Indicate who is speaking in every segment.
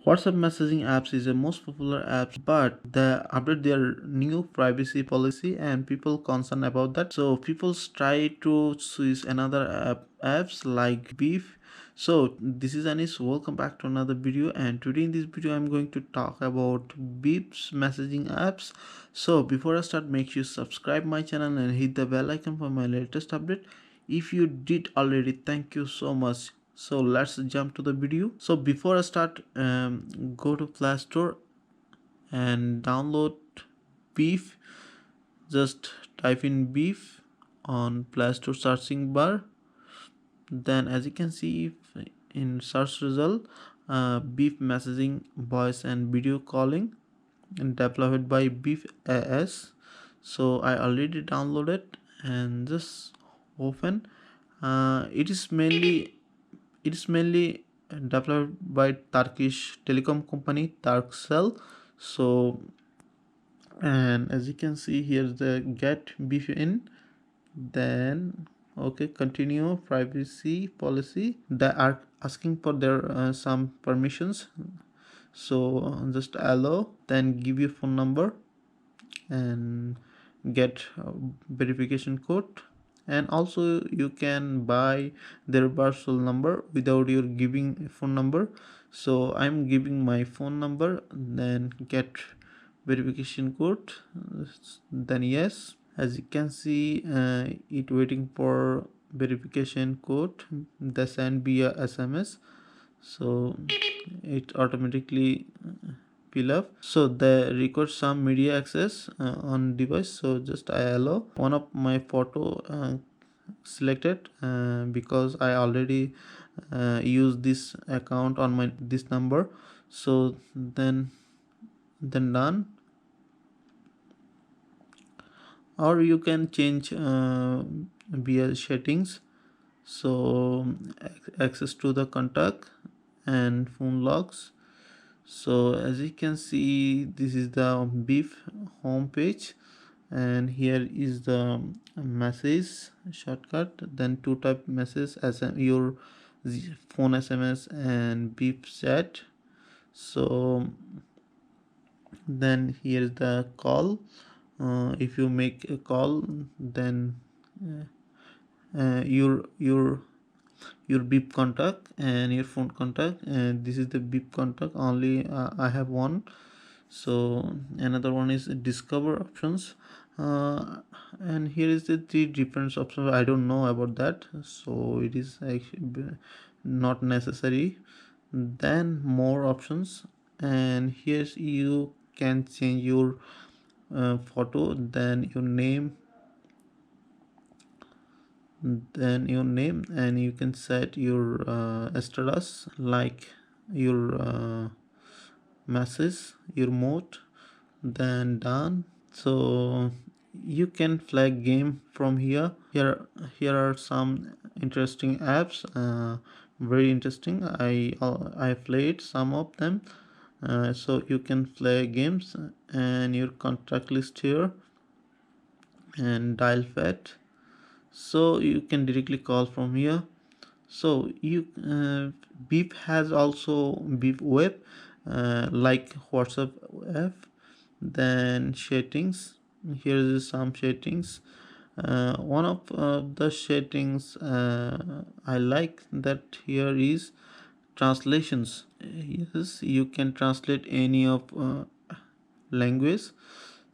Speaker 1: WhatsApp messaging apps is the most popular app, but they update their new privacy policy and people concerned about that. So people try to switch another apps like Beef. So this is Anis. Welcome back to another video, and today in this video I'm going to talk about Beep's messaging apps. So before I start, make sure you subscribe my channel and hit the bell icon for my latest update. If you did already, thank you so much. So let's jump to the video. So before I start, go to Play Store and download Beef. Just type in Beef on Play Store searching bar. Then as you can see in search result, Beef messaging, voice and video calling, and developed by Beef AS. So I already downloaded and just open. It is mainly developed by Turkish telecom company Turkcell. So, and as you can see, here's the get beef in. Then okay, continue privacy policy. They are asking for their some permissions. So just allow. Then give your phone number and get verification code, and also you can buy their parcel number without your giving phone number. So I'm giving my phone number, then get verification code, then yes. As you can see, it waiting for verification code, they send via SMS. So it automatically fill up. So they record some media access on device, so just I allow. One of my photo selected because I already use this account on my this number. So then done. Or you can change via settings. So access to the contact and phone logs. So as you can see, this is the Beef home page, and here is the message shortcut. Then two type message as your phone SMS and Beef chat. So then here is the call. If you make a call, then your beep contact and your phone contact, and this is the beep contact only. I have one. So another one is discover options, and here is the three different options. I don't know about that, so it is actually not necessary. Then more options, and here you can change your photo, then your name, and you can set your status like your message, your mode, then done. So you can flag game from here are some interesting apps, very interesting. I played some of them. So you can play games and your contact list here, and dial fat. So you can directly call from here. So you Beep has also Beep web, like WhatsApp app. Then settings, here is some settings. One of the settings I like that here is translations. Yes, you can translate any of language.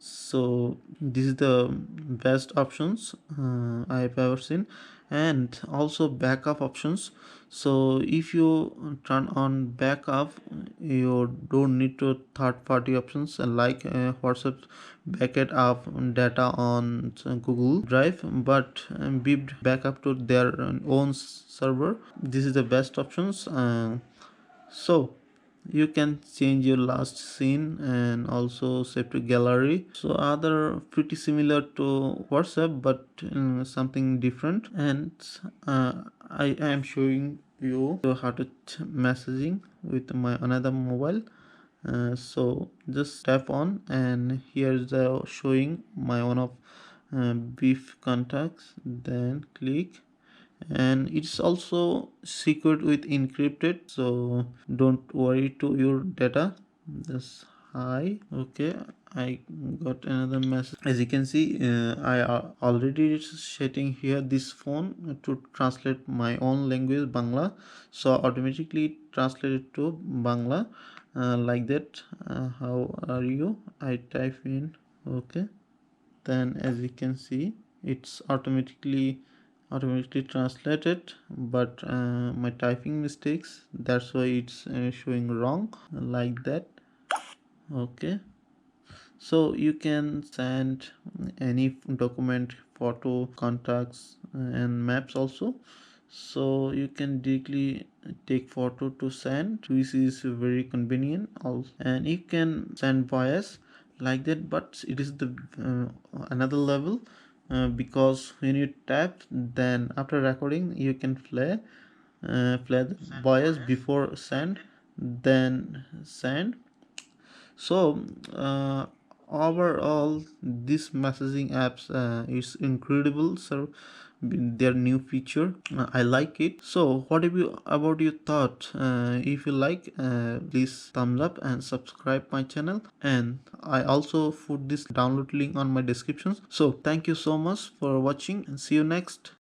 Speaker 1: So this is the best options I've ever seen. And also backup options. So if you turn on backup, you don't need to third party options like WhatsApp backup of data on Google Drive, but be backup to their own server. This is the best options. So you can change your last scene and also save to gallery. So other pretty similar to WhatsApp, but something different. And I am showing you how to messaging with my another mobile. So just tap on, and here's the showing my one of Beef contacts. Then click and it's also secured with encrypted, so don't worry to your data. This hi, okay, I got another message. As you can see, I already setting here this phone to translate my own language Bangla, so automatically translate it to Bangla, like that. How are you? I type in, okay, then as you can see it's automatically translated, but my typing mistakes, that's why it's showing wrong like that. Okay, so you can send any document, photo, contacts, and maps also. So you can directly take photo to send, which is very convenient also. And you can send voice like that, but it is the another level, because when you tap, then after recording you can play the voice before send, then send. So overall, this messaging apps is incredible, sir. Their new feature, I like it. So what about your thought? If you like, please thumbs up and subscribe my channel, and I also put this download link on my descriptions. So thank you so much for watching, and see you next.